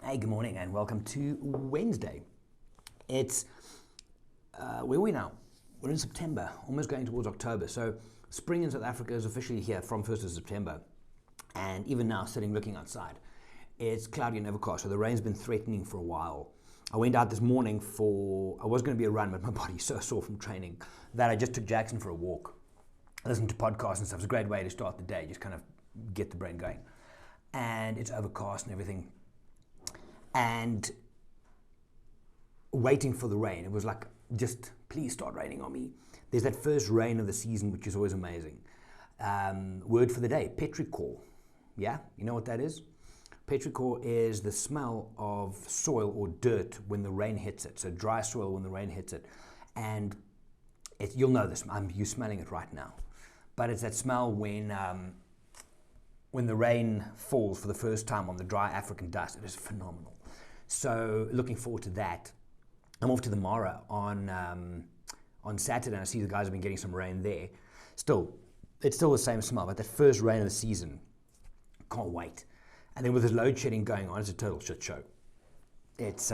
Hey, good morning and welcome to Wednesday. It's, where are we now? We're in September, almost going towards October. So spring in South Africa is officially here from 1st of September. And even now, sitting looking outside, it's cloudy and overcast. So the rain's been threatening for a while. I went out this morning I was going to be a run, but my body's so sore from training that I just took Jackson for a walk. I listened to podcasts and stuff. It's a great way to start the day, just kind of get the brain going. And it's overcast and everything. And waiting for the rain. It was like, just please start raining on me. There's that first rain of the season, which is always amazing. Word for the day, petrichor. Yeah, you know what that is? Petrichor is the smell of soil or dirt when the rain hits it. So dry soil when the rain hits it. And you'll know this, you're smelling it right now. But it's that smell when the rain falls for the first time on the dry African dust. It is phenomenal. So looking forward to that. I'm off to the Mara on Saturday, and I see the guys have been getting some rain there. It's still the same smell, but that first rain of the season, can't wait. And then with this load shedding going on, it's a total shit show. It's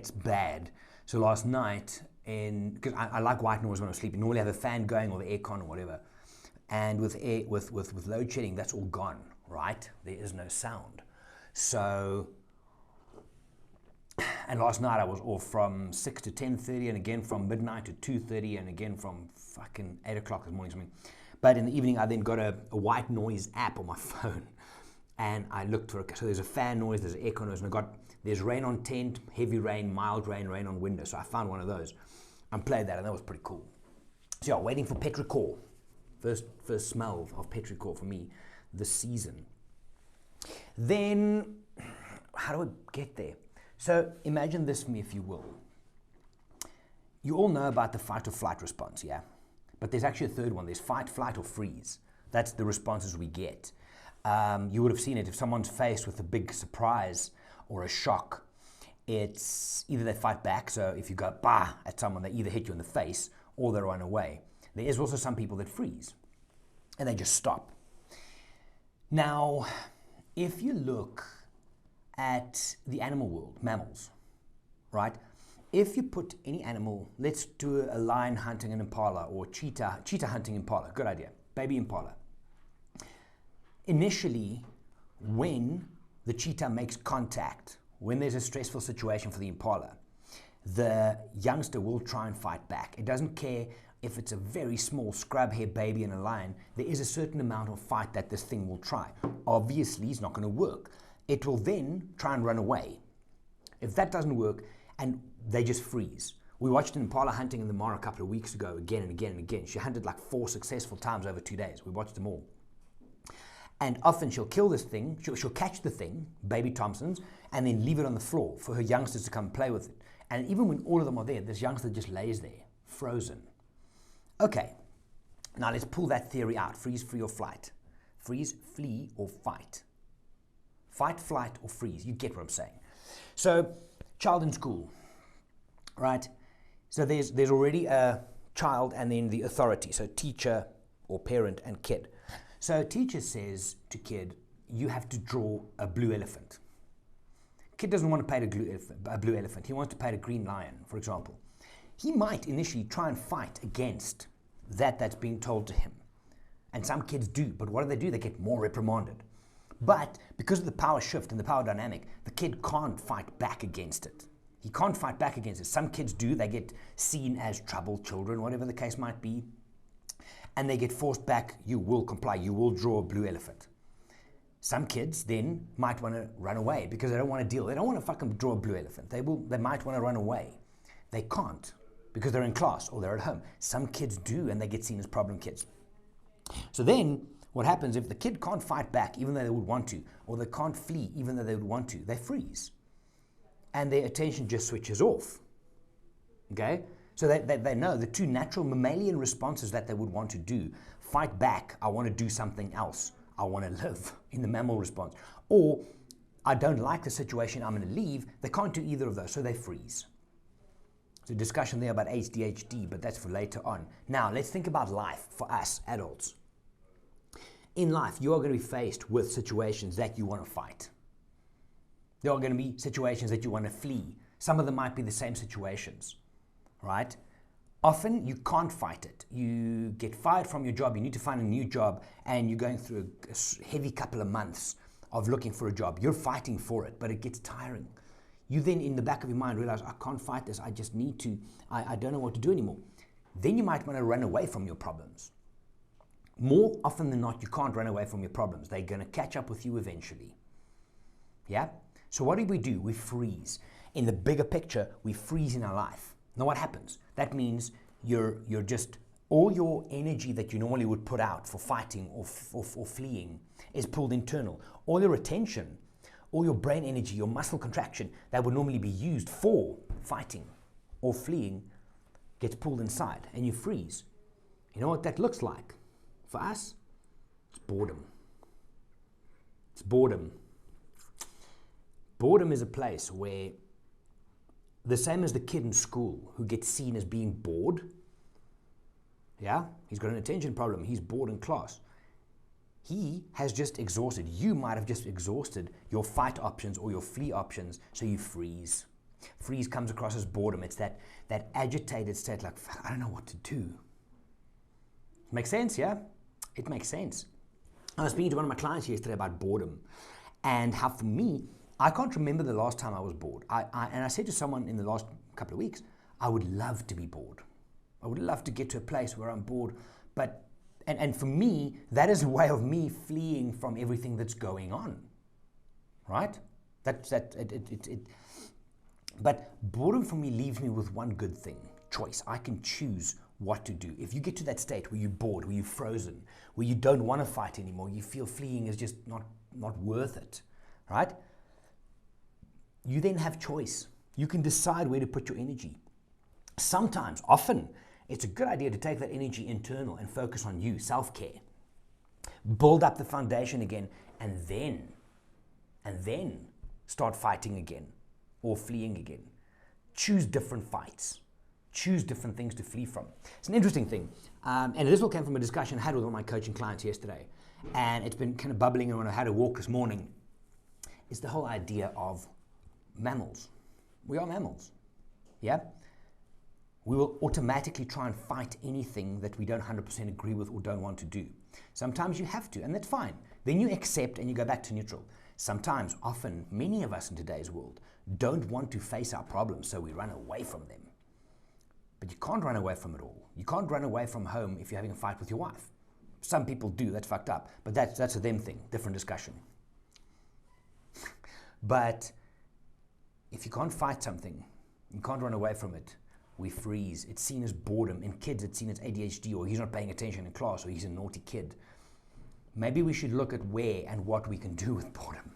bad. So last night, because I like white noise when I'm sleeping, normally I have a fan going or the aircon or whatever. And with load shedding, that's all gone, right? There is no sound. So, and last night I was off from 6 to 10:30, and again from midnight to 2:30, and again from fucking 8 o'clock this morning something. But in the evening I then got a white noise app on my phone, and I looked for it. So there's a fan noise, there's an aircon noise, and there's rain on tent, heavy rain, mild rain, rain on window. So I found one of those and played that, and that was pretty cool. So yeah, waiting for petrichor. First smell of petrichor for me this season. Then, how do I get there? So imagine this for me, if you will. You all know about the fight or flight response, yeah? But there's actually a third one. There's fight, flight, or freeze. That's the responses we get. You would have seen it if someone's faced with a big surprise or a shock. It's either they fight back, so if you go bah at someone, they either hit you in the face or they run away. There is also some people that freeze, and they just stop. Now, if you look at the animal world, mammals, right? If you put any animal, let's do a lion hunting an impala or cheetah hunting impala, good idea, baby impala. Initially, when the cheetah makes contact, when there's a stressful situation for the impala, the youngster will try and fight back. It doesn't care if it's a very small scrub hair baby in a lion. There is a certain amount of fight that this thing will try. Obviously, it's not going to work. It will then try and run away. If that doesn't work, and they just freeze. We watched an impala hunting in the Mara a couple of weeks ago, again and again and again. She hunted like 4 successful times over 2 days. We watched them all. And often she'll kill this thing, she'll catch the thing, baby Thompsons, and then leave it on the floor for her youngsters to come play with it. And even when all of them are there, this youngster just lays there, frozen. Okay, now let's pull that theory out. Freeze, flee, or flight. Freeze, flee, or fight. Fight, flight, or freeze. You get what I'm saying. So, child in school, right? So there's already a child and then the authority. So teacher or parent and kid. So teacher says to kid, you have to draw a blue elephant. Kid doesn't want to paint a blue elephant. He wants to paint a green lion, for example. He might initially try and fight against that's being told to him. And some kids do, but what do? They get more reprimanded. But because of the power shift and the power dynamic, the kid can't fight back against it. He can't fight back against it. Some kids do, they get seen as troubled children, whatever the case might be. And they get forced back, you will comply, you will draw a blue elephant. Some kids then might want to run away because they don't want to deal. They don't want to fucking draw a blue elephant. They might want to run away. They can't because they're in class or they're at home. Some kids do, and they get seen as problem kids. So then what happens if the kid can't fight back even though they would want to, or they can't flee even though they would want to? They freeze. And their attention just switches off. Okay? So they know the two natural mammalian responses that they would want to do. Fight back, I want to do something else. I want to live, in the mammal response. Or, I don't like the situation, I'm going to leave. They can't do either of those, so they freeze. There's a discussion there about ADHD, but that's for later on. Now, let's think about life for us, adults. In life, you are going to be faced with situations that you want to fight. There are going to be situations that you want to flee. Some of them might be the same situations, right? Often you can't fight it. You get fired from your job, you need to find a new job, and you're going through a heavy couple of months of looking for a job. You're fighting for it, but it gets tiring. You then, in the back of your mind, realize, I can't fight this, I just need to, I don't know what to do anymore. Then you might want to run away from your problems. More often than not, you can't run away from your problems. They're going to catch up with you eventually. Yeah? So what do? We freeze. In the bigger picture, we freeze in our life. Now what happens? That means you're just, all your energy that you normally would put out for fighting or fleeing is pulled internal. All your attention, all your brain energy, your muscle contraction that would normally be used for fighting or fleeing gets pulled inside and you freeze. You know what that looks like? For us, it's boredom. It's boredom. Boredom is a place where, the same as the kid in school who gets seen as being bored, yeah, he's got an attention problem, he's bored in class. He has just exhausted, you might have just exhausted your fight options or your flee options, so you freeze. Freeze comes across as boredom. It's that agitated state, like, I don't know what to do. Makes sense, yeah? It makes sense. I was speaking to one of my clients yesterday about boredom and how, for me, I can't remember the last time I was bored. And I said to someone in the last couple of weeks, I would love to be bored. I would love to get to a place where I'm bored. But, and for me, that is a way of me fleeing from everything that's going on, right? But boredom for me leaves me with one good thing, choice. I can choose what to do. If you get to that state where you're bored, where you're frozen, where you don't want to fight anymore, you feel fleeing is just not worth it, right? You then have choice. You can decide where to put your energy. Sometimes, often, it's a good idea to take that energy internal and focus on you, self-care. Build up the foundation again, and then start fighting again or fleeing again. Choose different fights. Choose different things to flee from. It's an interesting thing. And this all came from a discussion I had with one of my coaching clients yesterday. And it's been kind of bubbling around. I had a walk this morning. It's the whole idea of mammals. We are mammals. Yeah? We will automatically try and fight anything that we don't 100% agree with or don't want to do. Sometimes you have to, and that's fine. Then you accept and you go back to neutral. Sometimes, often, many of us in today's world don't want to face our problems, so we run away from them. But you can't run away from it all. You can't run away from home if you're having a fight with your wife. Some people do, that's fucked up. But that's a them thing, different discussion. But if you can't fight something, you can't run away from it, we freeze. It's seen as boredom. In kids, it's seen as ADHD, or he's not paying attention in class, or he's a naughty kid. Maybe we should look at where and what we can do with boredom.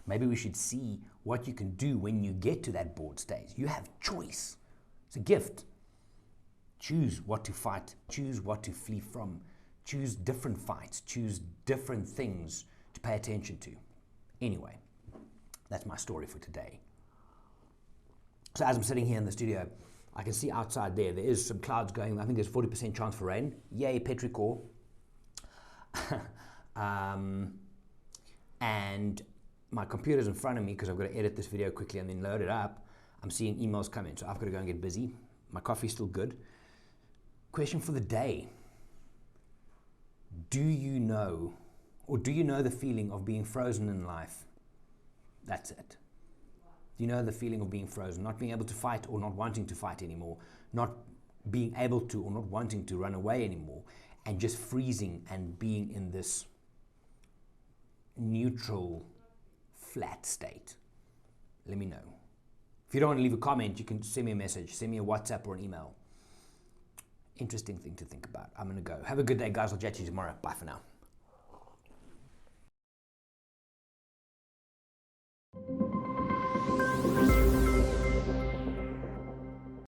Maybe we should see what you can do when you get to that bored stage. You have choice. It's a gift. Choose what to fight. Choose what to flee from. Choose different fights. Choose different things to pay attention to. Anyway, that's my story for today. So as I'm sitting here in the studio, I can see outside there is some clouds going. I think there's 40% chance for rain. Yay, petrichor. And my computer's in front of me because I've got to edit this video quickly and then load it up. I'm seeing emails come in, so I've got to go and get busy. My coffee's still good. Question for the day. Do you know the feeling of being frozen in life? That's it. Do you know the feeling of being frozen, not being able to fight or not wanting to fight anymore, not being able to or not wanting to run away anymore, and just freezing and being in this neutral, flat state? Let me know. If you don't want to leave a comment, you can send me a message, send me a WhatsApp or an email. Interesting thing to think about. I'm going to go. Have a good day, guys. I'll chat to you tomorrow. Bye for now.